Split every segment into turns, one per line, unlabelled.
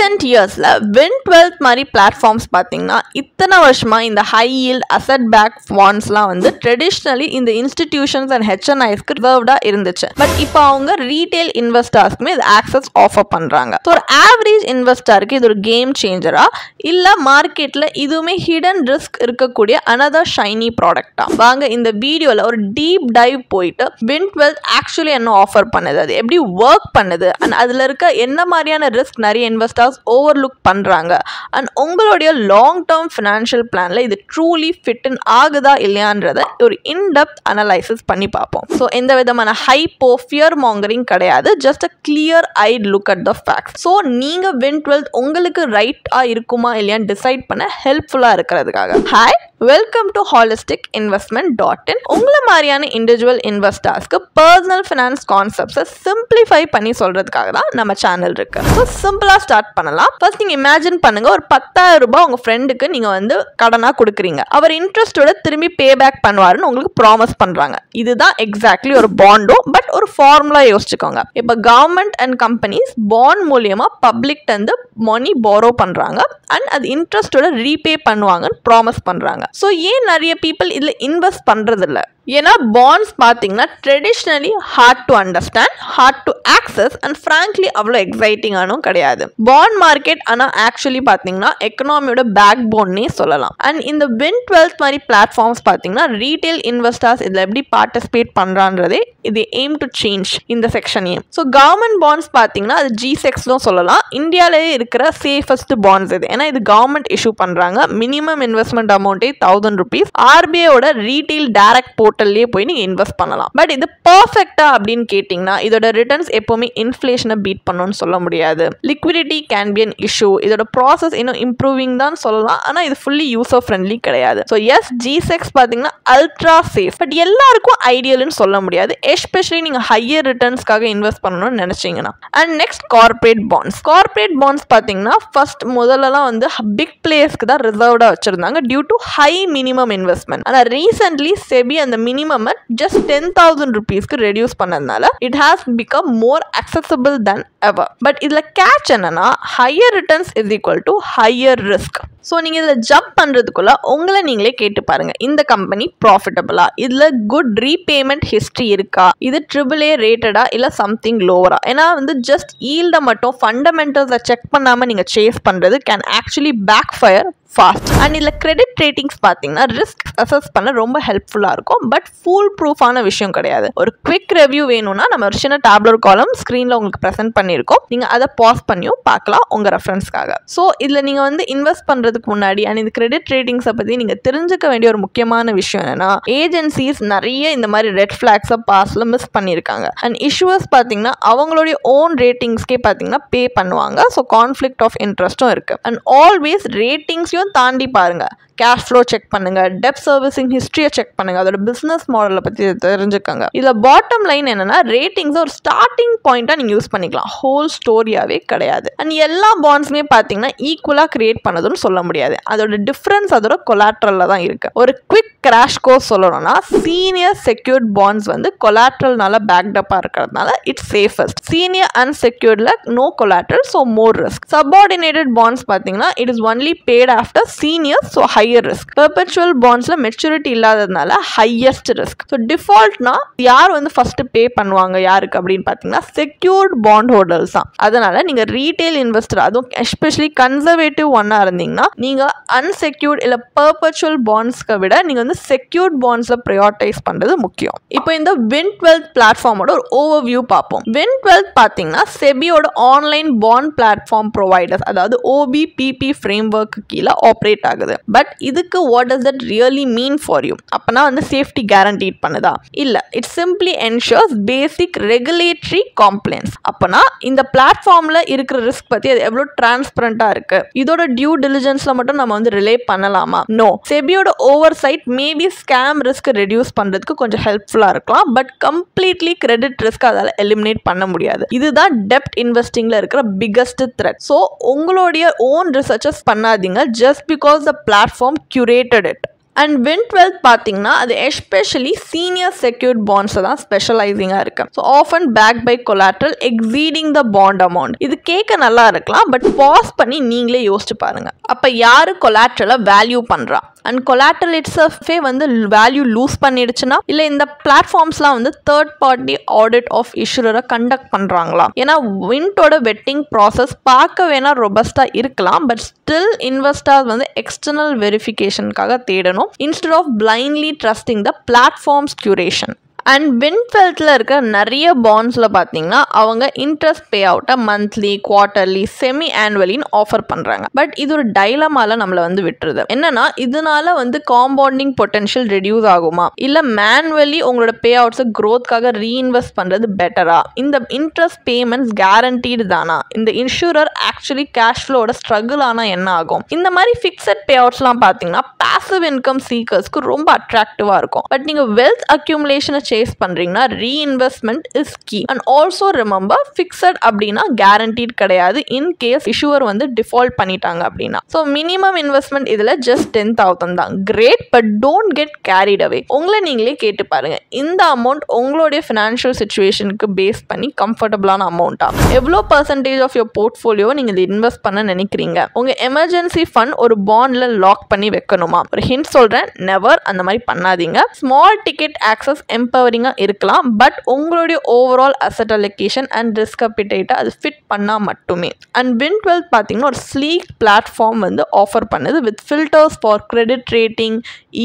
Recent இயர்ஸில் Win12 மாதிரி platforms பார்த்தீங்கன்னா இத்தனை வருஷமாக இந்த ஹை ஈல்ட் அசட் பேக் பாண்ட்ஸ்லாம் வந்து ட்ரெடிஷ்னலி இந்த இன்ஸ்டிடியூஷன்ஸ் அண்ட் ஹெச்என்ஐஸ்க்கு ரிசர்வ்டாக இருந்துச்சு. பட் இப்போ அவங்க ரீட்டைல் இன்வெஸ்டர்ஸ்க்குமே இது ஆக்சஸ் ஆஃபர் பண்ணுறாங்க. ஸோ ஒரு ஆவரேஜ் இன்வெஸ்டருக்கு இது ஒரு கேம் சேஞ்சரா இல்லை மார்க்கெட்டில் இதுவுமே ஹிடன் ரிஸ்க் இருக்கக்கூடிய another ஷைனி ப்ராடக்டா? வாங்க இந்த வீடியோவில் ஒரு டீப் டைவ் போயிட்டு Win12 ஆக்சுவலி என்ன ஆஃபர் பண்ணுது, அது எப்படி ஒர்க் பண்ணுது, அண்ட் அதில் இருக்க என்ன மாதிரியான ரிஸ்க் நிறைய இன்வெஸ்டர்ஸ் ஓவர்லுக் பண்ணுறாங்க, அண்ட் உங்களுடைய லாங் டேர்ம் ஃபினான்ஷியல் பிளானில் இது ட்ரூலி ஃபிட் இன் ஆகுதா இல்லையான்றதை ஒரு இன்டெப்த் அனலைசிஸ் பண்ணி பார்ப்போம். ஸோ எந்த விதமான ஹைப்போ ஃபியர் மாங்கரிங் கிடையாது, just a clear eyed look at the facts. So நீங்கள் Win12 உங்களுக்கு ரைட்டாக இருக்குமா இல்லையான்னு டிசைட் பண்ண ஹெல்ப்ஃபுல்லாக இருக்கிறதுக்காக. Hi, welcome to holisticinvestment.in. உங்களை மாதிரியான இண்டிவிஜுவல் இன்வெஸ்டர்ஸ்க்கு பர்சனல் ஃபினான்ஸ் கான்செப்ட்ஸை சிம்பிளிஃபை பண்ணி சொல்கிறதுக்காக தான் நம்ம சேனல் இருக்கு. ஸோ சிம்பிளாக ஸ்டார்ட் பண்ணலாம். ஃபர்ஸ்ட் நீங்கள் இமேஜின் பண்ணுங்க, ஒரு 10,000 ரூபாய் உங்கள் ஃப்ரெண்டுக்கு நீங்கள் வந்து கடனாக கொடுக்குறீங்க. அவர் இன்ட்ரெஸ்டோட திரும்பி பே பேக் பண்ணுவாருன்னு உங்களுக்கு ப்ராமிஸ் பண்ணுறாங்க. இதுதான் எக்ஸாக்ட்லி ஒரு பாண்டோ. பட் ஒரு ஃபார்முலா யோசிச்சுக்கோங்க. இப்போ கவர்மெண்ட் அண்ட் கம்பெனிஸ் பாண்ட் மூலியமா பப்ளிக் வந்து மணி பாரோ பண்ணுறாங்க அண்ட் அது இன்ட்ரெஸ்டோட ரீபே பண்ணுவாங்கன்னு ப்ராமிஸ் பண்ணுறாங்க. ஸோ ஏன் நிறைய பீப்புள் இதில் இன்வெஸ்ட் பண்ணுறது இல்லை? ஏன்னா பாண்ட்ஸ் பார்த்தீங்கன்னா traditionally hard to understand, hard to access and frankly அவ்வளோ எக்ஸைட்டிங்கானும் கிடையாது. பாண்ட் மார்க்கெட் ஆனால் ஆக்சுவலி பார்த்தீங்கன்னா எக்கனாமியோட பேக் போன்னே சொல்லலாம். அண்ட் இந்த Win12 மாதிரி பிளாட்ஃபார்ம்ஸ் பார்த்தீங்கன்னா ரீட்டைல் இன்வெஸ்டர்ஸ் இதில் எப்படி பார்ட்டிசிபேட் பண்ணுறான்றதே இது எய்ம் டு சேஞ்ச் இந்த செக்ஷனையும். ஸோ கவர்மெண்ட் பாண்ட்ஸ் பார்த்தீங்கன்னா அது G-Secs சொல்லலாம். இந்தியாவிலேயே இருக்கிற சேஃபஸ்ட் பாண்ட்ஸ் இது. ஏன்னா இது கவர்மெண்ட் இஷ்யூ பண்ணுறாங்க. மினிமம் இன்வெஸ்ட்மெண்ட் அமௌண்ட்டே 1000 rupees. RBIயோட ரீட்டைல் டைரக்ட் போர்ட்டல்லே போய் நீங்கள் இன்வெஸ்ட் பண்ணலாம். பட் இது பர்ஃபெக்டா அப்படின்னு கேட்டிங்கன்னா இதோட ரிட்டர்ன்ஸ் எப்போவுமே இன்ஃப்ளேஷனை பீட் பண்ணணும்னு சொல்ல முடியாது. Liquidity can be an issue. இதோட ப்ராசஸ் இன்னும் இம்ப்ரூவிங் தான் சொல்லலாம். ஆனால் இது ஃபுல்லி யூசர் ஃப்ரெண்ட்லி கிடையாது. ஸோ எஸ், G-Secs பார்த்தீங்கன்னா அல்ட்ரா சேஃப். பட் எல்லாருக்கும் ஐடியல்னு சொல்ல முடியாது. எஸ்பெஷலி நீங்கள் ஹையர் ரிட்டர்ன்ஸ்க்காக இன்வெஸ்ட் பண்ணணும்னு நினைச்சீங்கன்னா. And next corporate bonds. Corporate bonds பார்த்தீங்கன்னா ஃபர்ஸ்ட் முதல்லலாம் வந்து பிக் பிளேயர்ஸ்க்கு தான் ரிசர்வ்டாக வச்சிருந்தாங்க due to high minimum investment. ஆனால் ரீசென்ட்லி செபி அந்த மினிமம் just 10,000 rupeesக்கு ரெடியூஸ் பண்ணதுனால it has become more accessible than ever. But இதில் கேட்ச் என்னன்னா higher returns is equal to higher risk. So நீங்கள் இதில் ஜம்ப் பண்ணுறதுக்குள்ள உங்களை நீங்களே கேட்டு பாருங்கள், இந்த கம்பெனி ப்ராஃபிட்டபிளா, இதில் குட் ரீபேமெண்ட் ஹிஸ்ட்ரி இருக்கா, இது AAA ரேட்டடா இல்லை சம்திங் லோவரா? ஏன்னா வந்து ஜஸ்ட் ஈல்டை மட்டும் ஃபண்டமெண்டல்ஸை செக் பண்ணாமல் நீங்கள் சேஸ் பண்ணுறது can actually backfire fast. And இதில் கிரெடிட் ரேட்டிங்ஸ் பார்த்தீங்கன்னா ரிஸ்க் அசஸ் பண்ண ரொம்ப ஹெல்ப்ஃபுல்லாக இருக்கும். பட் ஃபுல் ப்ரூஃபான விஷயம் கிடையாது. ஒரு குவிக் ரிவ்யூ வேணும்னா நம்ம ஒரு சின்ன டேப்லர் காலம் ஸ்க்ரீனில் உங்களுக்கு ப்ரெசென்ட் பண்ணியிருக்கோம். நீங்கள் அதை பாஸ் பண்ணியும் பார்க்கலாம் உங்கள் ரெஃபரன்ஸ்க்காக. ஸோ இதில் நீங்கள் வந்து இன்வெஸ்ட் பண்ணுறதுக்கு முன்னாடி அண்ட் இந்த கிரெடிட் ரேட்டிங்ஸை பற்றி நீங்கள் தெரிஞ்சுக்க வேண்டிய ஒரு முக்கியமான விஷயம் என்னன்னா ஏஜென்சிஸ் நிறைய இந்த மாதிரி ரெட் ஃபிளாக்ஸை பாஸில் மிஸ் பண்ணியிருக்காங்க. அண்ட் இஷ்யூவர்ஸ் பார்த்தீங்கன்னா அவங்களுடைய ஓன் ரேட்டிங்ஸ்க்கே பார்த்தீங்கன்னா பே பண்ணுவாங்க. ஸோ கான்ஃப்ளிக்ட் ஆஃப் இன்ட்ரெஸ்ட்டும் இருக்குது. அண்ட் ஆல்வேஸ் ரேட்டிங்ஸையும் தாண்டி பாருங்க, கேஷ் ஃப்ளோ செக் பண்ணுங்க, டெப்ட் சர்வீசிங் ஹிஸ்ட்ரியை செக் பண்ணுங்க, அதோட பிசினஸ் மாடலை பற்றி தெரிஞ்சுக்கோங்க. இதில் பாட்டம் லைன் என்னன்னா ரேட்டிங்ஸ் ஒரு ஸ்டார்டிங் பாயிண்டா நீங்க யூஸ் பண்ணிக்கலாம், ஹோல் ஸ்டோரியாவே கிடையாது. அண்ட் எல்லா பாண்ட்ஸுமே பார்த்தீங்கன்னா ஈக்குவலா கிரியேட் பண்ணதுன்னு சொல்ல முடியாது. அதோட டிஃபரன்ஸ் அதோட கொலாட்ரல்ல தான் இருக்கு. ஒரு குவிக் கிராஷ் கோர்ஸ் சொல்லணும்னா சீனியர் செக்யூர்ட் பாண்ட்ஸ் வந்து கொலாட்ரல்னால பேக்டப்பா இருக்கிறதுனால இட்ஸ் சேஃபஸ்ட். சீனியர் அன்செக்யூர்ட்ல no collateral, so more risk. Subordinated bonds பார்த்தீங்கன்னா it is only paid after senior, so higher risk. Perpetual பாண்ட்ஸ்ல மெச்சூரிட்டி இல்லாததுனால ஹையஸ்ட் ரிஸ்க். ஸோ டிஃபால்ட்னா யார் வந்து ஃபர்ஸ்ட் பே பண்ணுவாங்க யாருக்கு அப்படின்னு பார்த்தீங்கன்னா செக்யூர்ட் பாண்ட் ஹோல்டர்ஸ் தான். அதனால நீங்க ரீட்டைல் இன்வெஸ்டர், அதுவும் எஸ்பெஷலி கன்சர்வேட்டிவ் ஒன்னா இருந்தீங்கன்னா நீங்க அன்செக்யூர்ட் இல்ல பெர்பெச்சுவல் பாண்ட்ஸ்க்கு விட நீங்க வந்து செக்யூர்ட் பாண்ட்ஸ்ல ப்ரையாரிட்டைஸ் பண்றது முக்கியம். இப்போ இந்த Win12 பிளாட்ஃபார்மோட ஒரு ஓவர்வியூ பார்ப்போம். Win12 பார்த்தீங்கன்னா செபியோட ஆன்லைன் பாண்ட் பிளாட்ஃபார்ம் ப்ரொவைடர்ஸ், அதாவது OBPP ஃப்ரேம்வொர்க் கீழே ஆப்ரேட் ஆகுது. பட் இதுக்கு what does that really mean for you? அப்பனா வந்து சேஃப்டி கேரண்டீட் பண்ணுதா? இல்ல, it simply ensures basic regulatory compliance. அப்பனா இந்த பிளாட்ஃபார்ம்ல இருக்கிற ரிஸ்க் பத்தி அது எவ்வளவு டிரான்ஸ்பரண்டா இருக்கு, இதோட டியூ டிலிஜென்ஸ்ல மட்டும் நம்ம வந்து ரிலே பண்ணலாமா? நோ. செபியோட oversight maybe scam risk reduce பண்றதுக்கு கொஞ்சம் ஹெல்ப்ஃபுல்லா இருக்கலாம். பட் கம்ப்ளீட்லி கிரெடிட் ரிஸ்க் அதால எலிமினேட் பண்ண முடியாது. இதுதான் டெப்ட் இன்வெஸ்டிங்ல இருக்கிற பிகஸ்ட் த்ரெட். ஸோ உங்களுடைய ஓன் ரிசர்ச்சஸ் பண்ணாதீங்க just because the platform curated it. And Win12 பார்த்தீங்கன்னா அது எஸ்பெஷலி சீனியர் செக்யூர்ட் பாண்ட்ஸ் தான் ஸ்பெஷலைசிங்காக இருக்கு. So often backed by collateral exceeding the bond amount. இது கேட்க நல்லா இருக்கலாம், பட் பாஸ் பண்ணி நீங்களே யோசிச்சு பாருங்க. அப்போ யாரு கொலாட்ரலை வேல்யூ பண்ணுறா அண்ட் கொலாட்ரல் இட்ஸே வந்து வேல்யூ லூஸ் பண்ணிடுச்சுன்னா, இல்லை இந்த பிளாட்ஃபார்ம்ஸ்லாம் வந்து தேர்ட் பார்ட்டி ஆடிட் ஆஃப் இஷ்யூரரை கண்டக்ட் பண்ணுறாங்களா? ஏன்னா விண்டோட வெட்டிங் ப்ராசஸ் பார்க்க வேணா ரொபஸ்டாக இருக்கலாம், பட் ஸ்டில் இன்வெஸ்டர்ஸ் வந்து எக்ஸ்டர்னல் வெரிஃபிகேஷனுக்காக தேடணும் instead of blindly trusting the platforms curation. And Win12ல இருக்க நிறைய பாண்ட்ஸில் பார்த்தீங்கன்னா அவங்க இன்ட்ரெஸ்ட் பே அவுட்டை மந்த்லி, குவார்ட்டர்லி, செமி ஆனுவலின்னு ஆஃபர் பண்ணுறாங்க. பட் இது ஒரு டைலமால நம்மளை வந்து விட்டுருது. என்னன்னா இதனால வந்து காம்பவுண்டிங் பொட்டன்ஷியல் ரெடியூஸ் ஆகுமா, இல்லை மேனுவலி உங்களோட பே அவுட்ஸை க்ரோத்காக ரீஇன்வெஸ்ட் பண்ணுறது பெட்டரா, இந்த இன்ட்ரெஸ்ட் பேமெண்ட்ஸ் கேரண்டீடு தானா, இந்த இன்சூரர் ஆக்சுவலி கேஷ் ஃப்ளோட ஸ்ட்ரகிள் ஆனால் என்ன ஆகும்? இந்த மாதிரி ஃபிக்ஸட் பே அவுட்ஸ்லாம் பார்த்தீங்கன்னா பாசிவ் இன்கம் சீக்கர்ஸ்க்கு ரொம்ப அட்ராக்டிவாக இருக்கும். பட் நீங்கள் வெல்த் அக்யூமுலேஷனை சேஸ் பண்றீங்கன்னா reinvestment is key. And also remember fixed அப்படின்னா கேரண்டீட் கிடையாது இன் கேஸ் இஷ்யூவர் வந்து டிஃபால்ட் பண்ணிட்டாங்க அப்படின்னா. ஸோ மினிமம் இன்வெஸ்ட்மெண்ட் இதில் ஜஸ்ட் 10,000 தான். Great, but don't get carried away. உங்களை நீங்களே கேட்டு பாருங்க, இந்த அமௌண்ட் உங்களுடைய ஃபினான்ஷியல் சிச்சுவேஷனுக்கு பேஸ் பண்ணி கம்ஃபர்டபுளான அமௌண்ட்டா? எவ்வளோ பர்சன்டேஜ் ஆஃப் யோர் போர்ட்ஃபோலியோவை நீங்கள் இன்வெஸ்ட் பண்ண நினைக்கிறீங்க? உங்கள் எமர்ஜென்சி ஃபண்ட் ஒரு பாண்ட்ல லாக் பண்ணி வைக்கணுமா? ஒரு ஹிண்ட் சொல்கிறேன், நெவர் அந்த மாதிரி பண்ணாதீங்க. ஸ்மால் டிக்கெட் ஆக்சஸ் எம்பவரிங்காக இருக்கலாம், பட் உங்களுடைய overall asset allocation and risk அப்பிடைட்டை அது ஃபிட் பண்ணால் மட்டுமே. அண்ட் Win12 பார்த்தீங்கன்னா ஒரு ஸ்லீக் பிளாட்ஃபார்ம் வந்து ஆஃபர் பண்ணுது with filters for credit rating,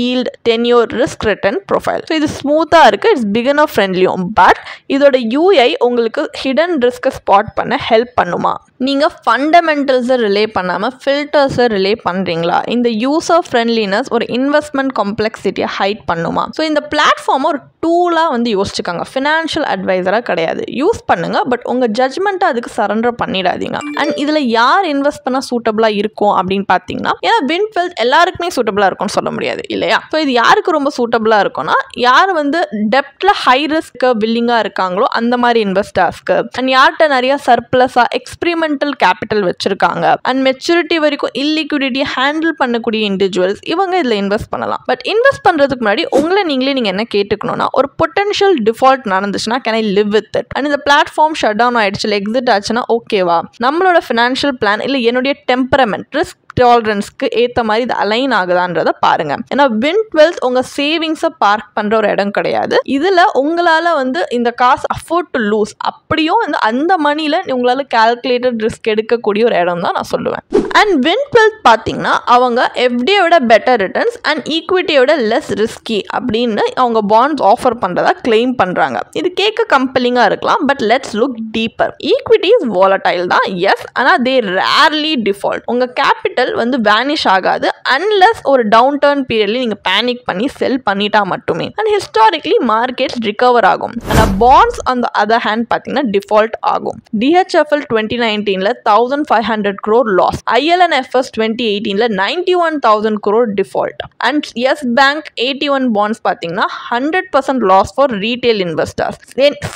yield, tenure, risk return profile. So இது ஸ்மூத்தாக இருக்குது, இட்ஸ் பிகினர் ஃப்ரெண்ட்லியும். பட் இதோட யூஐ உங்களுக்கு ஹிடன் ரிஸ்க்கை ஸ்பாட் பண்ண ஹெல்ப் பண்ணுமா? நீங்கள் ஃபண்டமெண்டல்ஸை ரிலே பண்ணாமல் ஃபில்டர்ஸை ரிலே பண்ணுறீங்களா? இந்த யூசர் ஃப்ரெண்ட்லினஸ் ஒரு இன்வெஸ்ட்மெண்ட் காம்ப்ளெக்சிட்டியை ஹைட் பண்ணுமா? ஸோ இந்த பிளாட்ஃபார்மை ஒரு டூலாக வந்து யோசிச்சுக்காங்க, ஃபினான்ஷியல் அட்வைசராக கிடையாது. யூஸ் பண்ணுங்கள், பட் உங்கள் ஜட்ஜ்மெண்ட்டை அதுக்கு சரண்டர் பண்ணிடாதீங்க. அண்ட் இதில் யார் இன்வெஸ்ட் பண்ணால் சூட்டபிளாக இருக்கும் அப்படின்னு பார்த்தீங்கன்னா, ஏன்னா Win12 எல்லாருக்குமே சூட்டபிளாக இருக்கும்னு சொல்ல முடியாது இல்லையா? ஸோ இது யாருக்கு ரொம்ப சூட்டபிளாக இருக்கும்னா, யார் வந்து டெப்டில் ஹை ரிஸ்க் வில்லிங்காக இருக்காங்களோ அந்த மாதிரி இன்வெஸ்டர்ஸ்க்கு, அண்ட் யார்கிட்ட நிறைய சர்ப்ளஸாக எக்ஸ்பிரிமெண்டல் கேபிட்டல் வச்சிருக்காங்க அண்ட் மெச்சூரிட்டி வரைக்கும் இல்லிக்விடிட்டி ஹேண்டில் பண்ணக்கூடிய இண்டிவிஜுவல்ஸ், இவங்க இதில் இன்வெஸ்ட் பண்ணலாம். பட் இன்வெஸ்ட் பண்ணுறதுக்கு முன்னாடி உங்களை நீங்களே நீங்கள் என்ன கேட்டுக்கணும்னா, ஒரு பொட்டன்ஷியல் டிஃபால்ட் நடந்துச்சுன்னா can I live with it? And இந்த பிளாட்ஃபார்ம் ஷட் டவுன் ஆயிடுச்சு, இல்லை எக்ஸிட் ஆச்சுன்னா ஓகேவா? நம்மளோட ஃபினான்ஷியல் பிளான் இல்லை என்னுடைய டெம்பரமெண்ட், ரிஸ்க் டாலரன்ஸ்க்கு ஏற்ற மாதிரி இது அலைன் ஆகுதான்றதை பாருங்க. ஏன்னா Win12 உங்க சேவிங்ஸை பார்க் பண்ற ஒரு இடம் கிடையாது. இதுல உங்களால வந்து இந்த காசு அஃபோர்ட் டு லூஸ், அப்படியும் அந்த மணில உங்களால கால்குலேட்டட் ரிஸ்க் எடுக்கக்கூடிய ஒரு இடம் தான் நான் சொல்லுவேன். அண்ட் Win12 பார்த்தீங்கன்னா அவங்க எஃப்டியோட பெட்டர் ரிட்டர்ன்ஸ் அண்ட் ஈக்விட்டியோட லெஸ் ரிஸ்கி அப்படின்னு அவங்க பாண்ட்ஸ் ஆஃபர் பண்றதா கிளைம் பண்றாங்க. இது கேட்க கம்பெலிங்கா இருக்கலாம், but let's look deeper. Equity is volatile தான், எஸ், ஆனால் தே ரேர்லி டிஃபால்ட். உங்க கேபிட்டல் வந்து வேனிஷ் ஆகாது அன்லெஸ் ஒரு டவுன் டர்ன் பீரியட்ல நீங்க பேனிக் பண்ணி செல் பண்ணிட்டா மட்டுமே. அண்ட் ஹிஸ்டாரிக்கலி மார்க்கெட்ஸ் ரிகவர் ஆகும். ஆனால் bonds on the other hand பார்த்தீங்கன்னா டிஃபால்ட் ஆகும். DHFL 2019ல 1500 crore லாஸ், ILNFS 2018ல 91,000 crore default. And Yes Bank 81 bonds பார்த்தீங்கன்னா 100% loss for retail investors.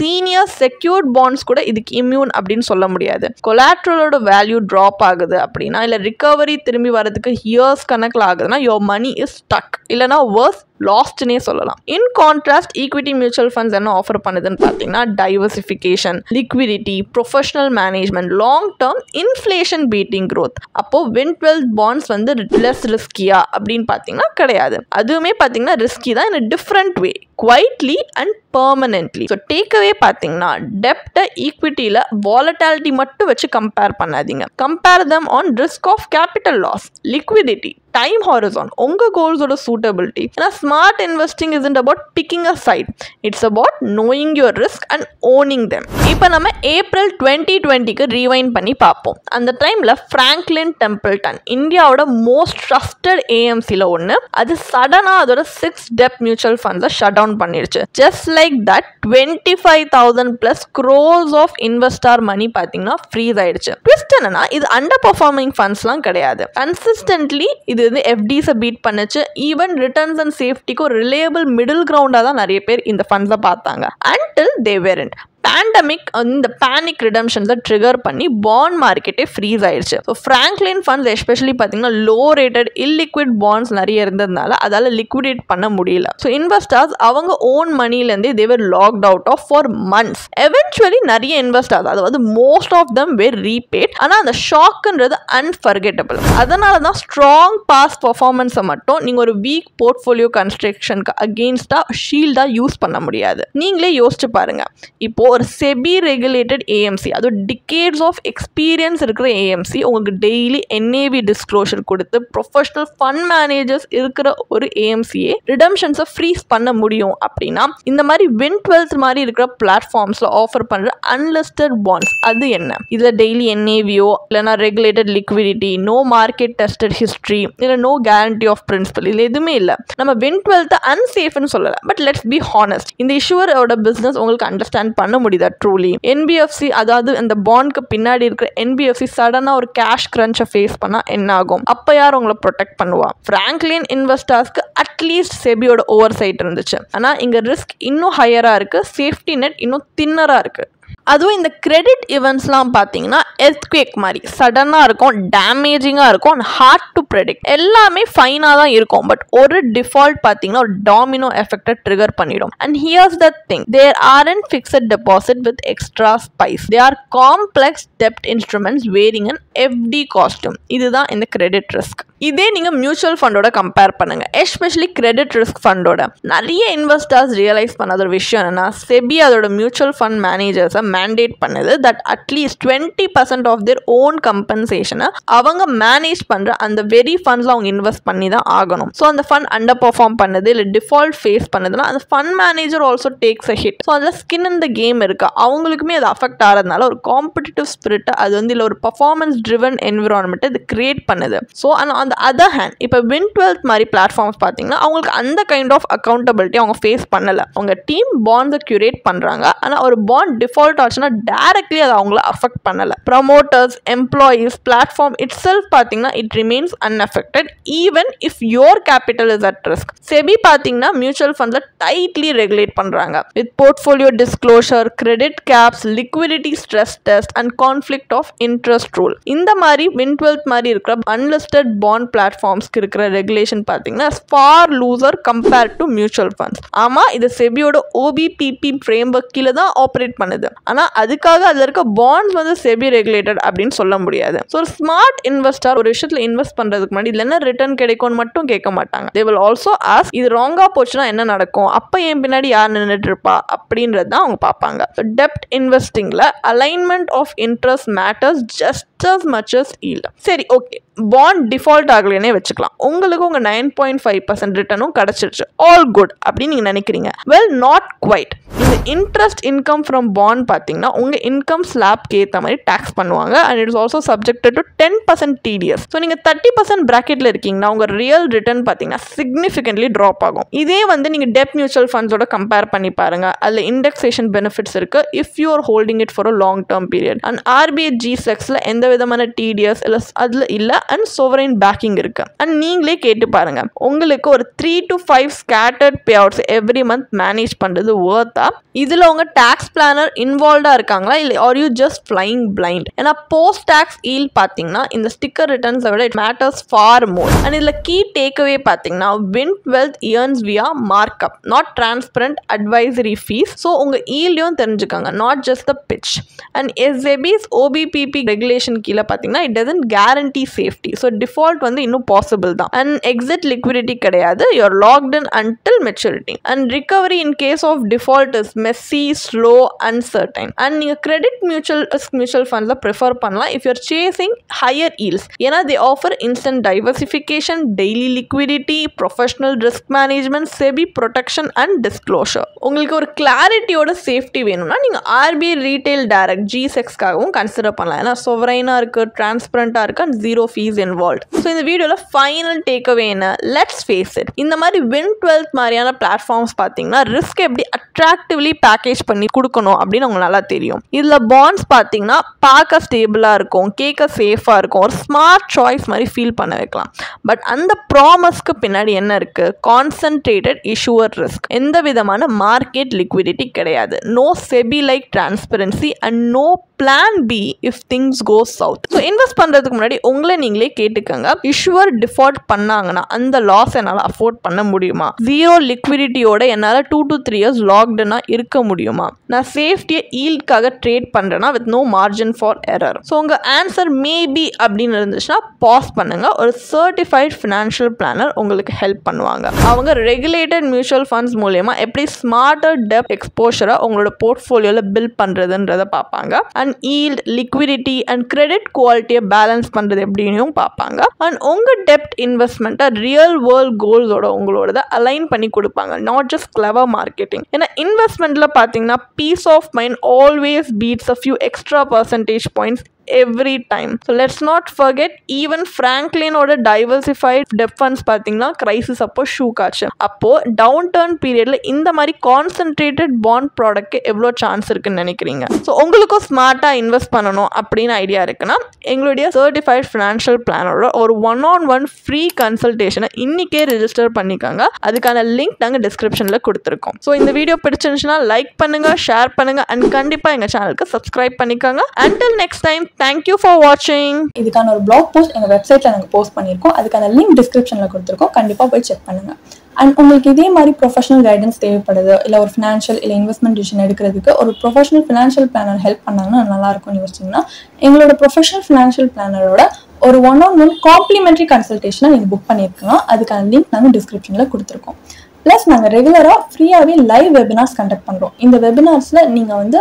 Senior secured bonds கூட இதுக்கு இம்யூன் அப்படின்னு சொல்ல முடியாது. கொலாட்ரலோட வேல்யூ ட்ராப் ஆகுது அப்படின்னா, இல்லை ரிகவரி திரும்பி வரதுக்கு இயர்ஸ் கணக்கில் ஆகுதுன்னா யோர் மணி இஸ் ஸ்டக், இல்லைனா வர்ஸ் லாஸ்ட்னே சொல்லலாம். இன் கான்ட்ராஸ்ட் ஈக்விட்டி மியூச்சுவல் ஃபண்ட்ஸ் என்ன ஆஃபர் பண்ணுதுன்னு பார்த்தீங்கன்னா diversification, liquidity, professional management, long term inflation beating growth. அப்போ Win12 பாண்ட்ஸ் வந்து லெஸ் ரிஸ்கியா அப்படின்னு பார்த்தீங்கன்னா கிடையாது. அதுவுமே பார்த்தீங்கன்னா ரிஸ்கி தான், in different way, quietly and permanently. So takeaway பார்த்தீங்கன்னா டெப்டை ஈக்விட்டியில் வாலட்டாலிட்டி மட்டும் வச்சு கம்பேர் பண்ணாதீங்க. Compare them on risk of capital loss, liquidity, time horizon, உங்க கோல்ஸோட சூட்டபிலிட்டி. ஏன்னா smart investing isn't about picking a side, it's about knowing your risk and owning them. இப்போ நம்ம ஏப்ரல் 2020க்கு ரீவைண்ட் பண்ணி பார்ப்போம். அந்த டைம்ல ஃப்ராங்க்லின் டெம்பிள்டன் இந்தியாவோட மோஸ்ட் ட்ரஸ்டட் ஏஎம்சில ஒன்று, அது சடனா அதோட 6 டெப்ட் மியூச்சுவல் ஃபண்ட்ஸை ஷட் டவுன் பண்ணிருச்சு. Just like that 25,000+ crores of investor money பார்த்தீங்கன்னா ஃப்ரீஸ் ஆயிடுச்சு. ட்விஸ்ட் என்னன்னா, இது அண்டர் பெர்ஃபார்மிங் ஃபண்ட்ஸ்லாம் கிடையாது. கன்சிஸ்டன்ட்லி இது வந்து எஃப்டிஸை பீட் பண்ணுச்சு. ஈவன் ரிட்டர்ன்ஸ் அண்ட் சேஃப்டிக்கு ஒரு ரிலேயபிள் மிடில் கிரவுண்டாக தான் நிறைய பேர் இந்த ஃபண்ட்ஸை பார்த்தாங்க. Until they weren't. பேண்டமிக் இந்த பேனிக் ரிடம்ஷன்ஸை ட்ரிகர் பண்ணி பாண்ட் மார்க்கெட்டே ஃப்ரீஸ் ஆயிடுச்சு. ஸோ ஃப்ராங்க்லின் ஃபண்ட்ஸ் எஸ்பெஷலி பார்த்தீங்கன்னா லோ ரேட்டட் இல்லிக்விட் பாண்ட்ஸ் நிறைய இருந்ததுனால அதால் லிக்விடேட் பண்ண முடியல. ஸோ இன்வெஸ்டர்ஸ் அவங்க ஓன் மணிலேருந்து they were locked out of for months. Eventually நிறைய இன்வெஸ்டர்ஸ் அதாவது most of them were repaid. ஆனால் அந்த ஷாக்குன்றது அன்ஃபர்கெட்டபிள். அதனால தான் ஸ்ட்ராங் பாஸ் பர்ஃபார்மன்ஸை மட்டும் நீங்கள் ஒரு வீக் போர்ட்ஃபோலியோ கன்ஸ்ட்ரக்ஷனுக்கு அகெயின்ஸ்டாக ஷீல்டாக யூஸ் பண்ண முடியாது. நீங்களே யோசிச்சு பாருங்க, இப்போ ஒரு செபி ரெகுலேட்டட் ஏஎம்சி, அது டிகேட்ஸ் ஆஃப் எக்ஸ்பீரியன்ஸ் இருக்கிற ஏஎம்சி உங்களுக்கு டெய்லி என்ஏவி டிஸ்க்ளோஷர் கொடுத்து ப்ரொஃபஷனல் ஃபண்ட் மேனேஜர்ஸ் இருக்கிற ஒரு ஏஎம்சியே ரிடம்ஷன்ஸை ஃப்ரீஸ் பண்ண முடியும் அப்படின்னா இந்த மாதிரி Win12 மாதிரி இருக்கிற பிளாட்ஃபார்ம்ஸில் ஆஃபர் பண்ணுற அன்லிஸ்டட் பாண்ட்ஸ் அது என்ன? இதில் டெய்லி என்ஏவியோ இல்லைனா regulated liquidity, no market tested history, இல்லை நோ கேரண்டி ஆஃப் பிரின்சிபல், இல்லை எதுவுமே இல்லை. நம்ம Win12 அன்சேஃப்னு சொல்லலை, பட் லெட்ஸ் பி ஹானஸ்ட், இந்த இஷ்யூவரோட பிஸ்னஸ் உங்களுக்கு அண்டர்ஸ்டாண்ட் பண்ண முடியுதா ட்ரூலி? என்பிஎஃப்சி அதாவது இந்த பாண்ட்க்கு பின்னாடி இருக்கிற என்பிஎஃப்சி சடனாக ஒரு கேஷ் கிரன்ச்சை ஃபேஸ் பண்ணால் என்ன ஆகும்? அப்போ யார் உங்களை ப்ரொடெக்ட் பண்ணுவா? ஃப்ராங்க்லின் இன்வெஸ்டர்ஸ்க்கு அட்லீஸ்ட் செபியோட ஓவர் சைட் இருந்துச்சு. ஆனால் இங்கே ரிஸ்க் இன்னும் ஹையராக இருக்குது, சேஃப்டி நெட் இன்னும் தின்னராக இருக்குது. அதுவும் இந்த கிரெடிட் ஈவெண்ட்ஸ்லாம் பார்த்தீங்கன்னா எர்த்குவேக் மாதிரி சடனாக இருக்கும், டேமேஜிங்காக இருக்கும், அண்ட் ஹார்ட் டு ப்ரெடிக்ட். எல்லாமே ஃபைனாக தான் இருக்கும், பட் ஒரு டிஃபால்ட் பார்த்தீங்கன்னா ஒரு டாமினோ எஃபெக்டை ட்ரிகர் பண்ணிடும். And here's the thing, there aren't fixed deposit with extra spice, they are complex டெப்ட் instruments wearing and FD costume. இதுதான் இந்த கிரெடிட் ரிஸ்க். இதே நீங்கள் மியூச்சுவல் ஃபண்டோட கம்பேர் பண்ணுங்கள், எஸ்பெஷலி கிரெடிட் ரிஸ்க் ஃபண்டோட. நிறைய இன்வெஸ்டர்ஸ் ரியலைஸ் பண்ணாத ஒரு விஷயம் என்னன்னா, செபி அதோட மியூச்சுவல் ஃபண்ட் மேனேஜர்ஸை மேண்டேட் பண்ணுது that at least 20% of their own கம்பன்சேஷனை அவங்க மேனேஜ் பண்ணுற அந்த வெரி ஃபண்ட்ஸில் அவங்க இன்வெஸ்ட் பண்ணி தான் ஆகணும். ஸோ அந்த ஃபண்ட் அண்டர் பர்ஃபார்ம் பண்ணுது இல்லை டிஃபால்ட் ஃபேஸ் பண்ணுதுன்னா அந்த fund manager also takes a hit. So அதில் ஸ்கின் இன் த கேம் இருக்கா, அவங்களுக்குமே அது அஃபெக்ட் ஆகிறதுனால ஒரு காம்படிட்டிவ் ஸ்பிரிட்டை அது வந்து இல்லை ஒரு பர்ஃபார்மன்ஸ் ட்ரிவன் என்விரான்மெண்ட்டை இது கிரியேட் பண்ணுது. ஸோ அந்த அதர் ஹேண்ட் இப்போ Win12 மாதிரி பிளாட்ஃபார்ம்ஸ் பார்த்தீங்கன்னா அவங்களுக்கு அந்த கைண்ட் ஆஃப் அக்கௌண்டபிலிட்டி அவங்க ஃபேஸ் பண்ணலை. அவங்க டீம் பாண்ட்ஸை கியூரேட் பண்ணுறாங்க, ஆனால் ஒரு பாண்ட் டிஃபால்ட் ஆச்சுன்னா டைரக்ட்லி அது அவங்கள அஃபெக்ட் பண்ணலை. Promoters, employees, platform itself பார்த்தீங்கன்னா it remains unaffected even if your capital is at risk. SEBI பார்த்தீங்கன்னா மியூச்சுவல் ஃபண்டில் டைட்லி ரெகுலேட் பண்ணுறாங்க with portfolio disclosure, credit caps, liquidity stress test and conflict of interest rule. இந்த மாதிரி Win12 மாதிரி இருக்கிற unlisted bond பிளாட்ஃபார்ம்ஸ்க்கு இருக்கிற regulation பார்த்தீங்கன்னா for loser compare to mutual funds. ஆமாம், இது செபியோட OBPP ஃப்ரேம்வொர்க் கீழே தான் ஆப்ரேட் பண்ணுது, ஆனால் அதுக்காக அதில் இருக்க பாண்ட்ஸ் வந்து செபி ரெகுலேட்டட் அப்படின்னு சொல்ல முடியாது. ஸோ ஒரு ஸ்மார்ட் இன்வெஸ்டர் ஒரு விஷயத்தில் இன்வெஸ்ட் பண்ணுறதுக்கு முன்னாடி இதில் என்ன ரிட்டர்ன் கிடைக்கும்னு மட்டும் கேட்க மாட்டாங்க. தே வில் ஆல்சோ ஆஸ்க் இது ராங்காக போச்சுன்னா என்ன நடக்கும், அப்போ என் பின்னாடி யார் நின்றுட்டு இருப்பா அப்படின்றது தான் அவங்க பார்ப்பாங்க. ஸோ டெப்ட் இன்வெஸ்டிங்கில் alignment of interest matters just as much as yield. சரி, ஓகே, பாண்ட் டிஃபால்ட் ஆகலைன்னே வச்சுக்கலாம். உங்களுக்கு உங்கள் 9.5% ரிட்டர்னும் கிடச்சிருச்சு, ஆல் குட் அப்படின்னு நீங்கள் நினைக்கிறீங்க. Well, not quite. இந்த இன்ட்ரெஸ்ட் இன்கம் ஃப்ரம் பாண்ட் பார்த்தீங்கன்னா உங்கள் இன்கம் ஸ்லாப்க்கு ஏற்ற மாதிரி டேக்ஸ் பண்ணுவாங்க and it is also subjected to 10% TDS. So நீங்கள் 30% ப்ராக்கெட்டில் இருக்கீங்கன்னா உங்கள் ரியல் ரிட்டர்ன் பார்த்தீங்கன்னா சிக்னிஃபிகன்ட்லி ட்ராப் ஆகும். இதே வந்து நீங்கள் டெப்ட் மியூச்சுவல் ஃபண்ட்ஸோட கம்பேர் பண்ணி பாருங்கள், அதில் இண்டெக்ஸேஷன் பெனிஃபிட்ஸ் இருக்குது if you are holding it for a long term period. And RBI G-Secs எந்த விதமான TDS இல்லை அதில் இல்லை அண்ட் சோவரைன் பேக்கிங் இருக்கு. அண்ட் நீங்களே கேட்டு பாருங்க, உங்களுக்கு ஒரு 3 to 5 scattered pay outs every month manage பண்ணுறது வர்த்தா? இதில் உங்கள் டேக்ஸ் பிளானர் இன்வால்வ்டாக இருக்காங்களா இல்லை are you just flying blind? ஏன்னா போஸ்ட் டேக்ஸ் ஈல் பார்த்தீங்கன்னா இந்த ஸ்டிக்கர் ரிட்டர்ன்ஸை விட it matters for more. And இதில் கீ டேக்அவே பார்த்தீங்கன்னா Win12 earns via markup, not transparent advisory fees. So உங்கள் ஈல்டையும் தெரிஞ்சுக்காங்க, not just the pitch. And SEBI's OBPP regulation கீழே பார்த்தீங்கன்னா it doesn't guarantee safety. So default வந்து இன்னும் பாசிபிள் தான். அண்ட் எக்ஸிட் லிக்விடிட்டி கிடையாது, you're locked in until maturity. And recovery in case of default is messy, slow, uncertain. And நீங்கள் credit mutual ஃபண்ட்ஸை prefer பண்ணலாம் if you're chasing higher yields. ஏன்னா they offer instant diversification, daily liquidity, professional risk management, SEBI protection and disclosure. உங்களுக்கு ஒரு கிளாரிட்டியோட safety வேணும்னா நீங்கள் RBI retail direct G-Secsக்காகவும் கன்சிடர் பண்ணலாம். ஏன்னா சொவரைனாக இருக்குது, டிரான்ஸ்பரண்டாக இருக்குது and zero fees involve. So இந்த வீடியோவில் ஃபைனல் டேக்அவே என்ன? லெட்ஸ் ஃபேஸ் இட், இந்த மாதிரி Win12 மாதிரியான பிளாட்ஃபார்ம்ஸ் பார்த்தீங்கன்னா ரிஸ்க் எப்படி அட்ராக்ட் அட்ராக்டிவ்லி பேக்கேஜ் பண்ணி கொடுக்கணும் அப்படின்னு உங்களுக்கு நல்லா தெரியும். இதில் பாண்ட்ஸ் பார்த்தீங்கன்னா பார்க்க ஸ்டேபிளாக இருக்கும், கேட்க சேஃபாக இருக்கும், ஒரு ஸ்மார்ட் சாய்ஸ் மாதிரி ஃபீல் பண்ண வைக்கலாம். பட் அந்த ப்ராமிஸ்க்கு பின்னாடி என்ன இருக்குது? கான்சன்ட்ரேட்டட் இஷ்யூவர் ரிஸ்க், எந்த விதமான மார்க்கெட் லிக்விடிட்டி கிடையாது, no SEBI like transparency and no plan B if things go south. ஸோ இன்வெஸ்ட் பண்ணுறதுக்கு முன்னாடி உங்களை நீங்களே கேட்டுக்கோங்க, இஷ்யூவர் டிஃபால்ட் பண்ணாங்கன்னா அந்த லாஸ் என்னால் அஃபோர்ட் பண்ண முடியுமா? ஜீரோ லிக்விடிட்டியோட என்னால் 2 to 3 years லாக்டுனா இருக்க முடியுமா? நான் சேஃப்டியை ஈல்டுக்காக ட்ரேட் பண்ணுறேன்னா with no margin for error. So உங்கள் ஆன்சர் மேபி அப்படின்னு இருந்துச்சுன்னா பாஸ் பண்ணுங்க. ஒரு சர்டிஃபைட் ஃபினான்ஷியல் பிளானர் உங்களுக்கு ஹெல்ப் பண்ணுவாங்க. அவங்க ரெகுலேட்டட் மியூச்சுவல் ஃபண்ட்ஸ் மூலமா எப்படி ஸ்மார்ட்டர் டெப்த் எக்ஸ்போஷரை உங்களோட போர்ட்ஃபோலியோவில் பில்ட் பண்ணுறதுன்றதை பார்ப்பாங்க. And yield, liquidity and credit குவாலிட்டியை பேலன்ஸ் பண்ணுறது எப்படின்னு பார்ப்பாங்க. அண்ட் உங்கள் டெப்ட் இன்வெஸ்ட்மெண்ட்டை ரியல் வேர்ல்ட் கோல்ஸோட உங்களோட அலைன் பண்ணி கொடுப்பாங்க, நாட் ஜஸ்ட் கிளவர் மார்க்கெட்டிங். ஏன்னா இன்வெஸ்ட்மெண்ட்டில் பார்த்தீங்கன்னா peace of mind always beats a few extra percentage points every time. So let's not forget, even Franklin ஓட diversified debt funds பார்த்தீங்கன்னா crisis அப்போ ஷூ காச்சு. அப்போ டவுன் டர்ன் பீரியட்ல இந்த மாதிரி கான்சென்ட்ரேட்டட் பாண்ட் ப்ராடக்ட்க்கு எவ்வளோ சான்ஸ் இருக்குன்னு நினைக்கிறீங்க? ஸோ உங்களுக்கும் ஸ்மார்ட்டாக இன்வெஸ்ட் பண்ணணும் அப்படின்னு ஐடியா இருக்குன்னா எங்களுடைய சர்டிஃபைட் ஃபினான்ஷியல் பிளானரோட ஒரு 1-on-1 ஃப்ரீ கன்சல்டேஷனை இன்னைக்கே ரெஜிஸ்டர் பண்ணிக்கோங்க. அதுக்கான லிங்க் நாங்கள் டிஸ்கிரிப்ஷனில் கொடுத்துருக்கோம். ஸோ இந்த வீடியோ பிடிச்சிருந்துச்சுன்னா லைக் பண்ணுங்க, ஷேர் பண்ணுங்க அண்ட் கண்டிப்பாக எங்கள் சேனலுக்கு சப்ஸ்கிரைப் பண்ணிக்கோங்க. Until next time, thank you for watching.
இதுக்கான ஒரு blog post எங்க வெப்சைட்ல நாங்க போஸ்ட் பண்ணிருக்கோம். அதுக்கான லிங்க் டிஸ்கிரிப்ஷன்ல கொடுத்திருக்கோம். கண்டிப்பா போய் செக் பண்ணுங்க. அண்ட் உங்களுக்கு இதே மாதிரி ப்ரொஃபஷனல் கைடன்ஸ் தேவைப்படுது, இல்ல ஒரு ஃபினான்ஷியல் இல்ல இன்வெஸ்ட்மெண்ட் டிசிஷன் எடுக்கிறதுக்கு ஒரு ப்ரொஃபஷனல் ஃபினான்ஷியல் பிளானர் ஹெல்ப் பண்ணாங்கன்னா நல்லா இருக்கும்னு யோசிச்சீங்கன்னா எங்களோட ப்ரொஃபஷனல் ஃபினான்ஷியல் பிளானரோட ஒரு 1-on-1 காம்ப்ளிமெண்டரி கன்சல்டேஷனை நீங்க புக் பண்ணிருக்கலாம். அதுக்கான லிங்க் நாங்க டிஸ்கிரிப்ஷன்ல கொடுத்துருக்கோம். பிளஸ் நாங்க ரெகுலரா ஃப்ரீயாவே லைவ் வெபினார்ஸ் கண்டக்ட் பண்றோம். இந்த வெபினார்ஸ்ல நீங்க வந்து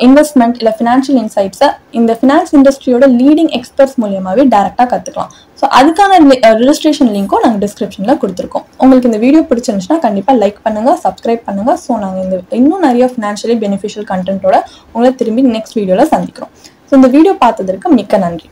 இன்வெஸ்ட்மெண்ட் இல்லை ஃபினான்ஷியல் இன்சைட்ஸை இந்த ஃபினான்ஸ் இண்டஸ்ட்ரியோட லீடிங் எக்ஸ்பர்ட்ஸ் மூலியமாகவே டேரெக்டாக கற்றுக்கலாம். ஸோ அதுக்கான ரெஜிஸ்ட்ரேஷன் லிங்க்கும் நாங்கள் டிஸ்கிரிப்ஷனில் கொடுத்துருக்கோம். உங்களுக்கு இந்த வீடியோ பிடிச்சிருந்துச்சுன்னா கண்டிப்பாக லைக் பண்ணுங்கள், சப்ஸ்கிரைப் பண்ணுங்கள். ஸோ நாங்கள் இன்னும் நிறைய ஃபினான்ஷியலி பெனிஃபிஷியல் கண்டென்ட்டோட உங்களை திரும்பி நெக்ஸ்ட் வீடியோவில் சந்திக்கிறோம். ஸோ இந்த வீடியோ பார்த்ததற்கு மிக்க நன்றி.